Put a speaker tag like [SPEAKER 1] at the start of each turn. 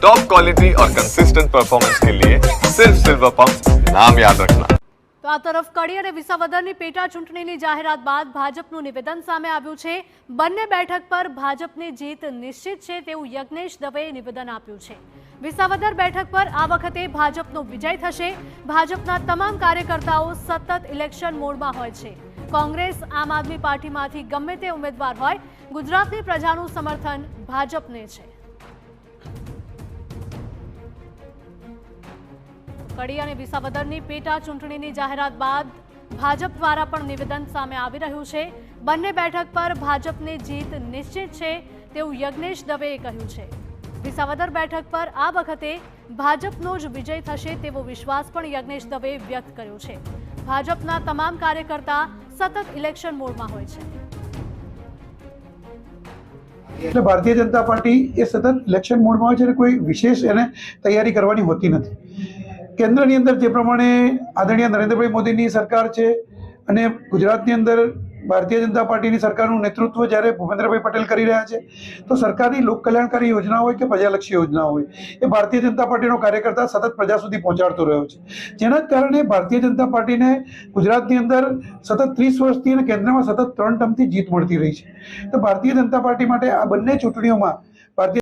[SPEAKER 1] Top quality और consistent performance के लिए सिर्फ सिल्वर पंप नाम याद रखना।
[SPEAKER 2] તો આ તરફ કડી અને વિસાવદરની પેટા ચૂંટણીની જાહેરાત બાદ ભાજપનું નિવેદન સામે આવ્યું છે। બંને બેઠક પર ભાજપની જીત નિશ્ચિત છે તેવું યજ્ઞેશ દવેએ નિવેદન આપ્યું છે। વિસાવદર બેઠક પર આ વખતે ભાજપનો વિજય થશે। ભાજપના તમામ કાર્યકર્તાઓ સતત ઇલેક્શન મોડમાં હોય છે। કોંગ્રેસ આમ આદમી પાર્ટીમાંથી ગમે તે ઉમેદવાર હોય, ગુજરાતની પ્રજાનું સમર્થન ભાજપને છે। કડી અને વિસાવદરની પેટા ચૂંટણીની જાહેરાત બાદ ભાજપ દ્વારા પણ નિવેદન સામે આવી રહ્યું છે। બંને બેઠક પર ભાજપની જીત નિશ્ચિત છે તેવું યજ્ઞેશ દવેએ કહ્યું છે। વિસાવદર બેઠક પર આ વખતે ભાજપનો જ વિજય થશે તેવો વિશ્વાસ પણ યજ્ઞેશ દવેએ વ્યક્ત કર્યો છે। ભાજપના તમામ કાર્યકર્તા સતત ઇલેક્શન મોડમાં હોય છે।
[SPEAKER 3] એટલે ભારતીય જનતા પાર્ટી એ સતત ઇલેક્શન મોડમાં હોય છે અને કોઈ વિશેષ એને તૈયારી કરવાની હોતી નથી। કેન્દ્રની અંદર જે પ્રમાણે આદરણીય નરેન્દ્રભાઈ મોદીની સરકાર છે અને ગુજરાતની અંદર ભારતીય જનતા પાર્ટીની સરકારનું નેતૃત્વ જ્યારે ભૂપેન્દ્રભાઈ પટેલ કરી રહ્યા છે, તો સરકારની લોક કલ્યાણકારી યોજના હોય કે પ્રજાલક્ષી યોજના હોય, એ ભારતીય જનતા પાર્ટીનો કાર્યકર્તા સતત પ્રજા સુધી પહોંચાડતો રહ્યો છે। જેના જ કારણે ભારતીય જનતા પાર્ટીને ગુજરાતની અંદર સતત 30 વર્ષથી અને કેન્દ્રમાં સતત 3 ટર્મથી જીત મળતી રહી છે। તો ભારતીય જનતા પાર્ટી માટે આ બંને ચૂંટણીઓમાં ભારતીય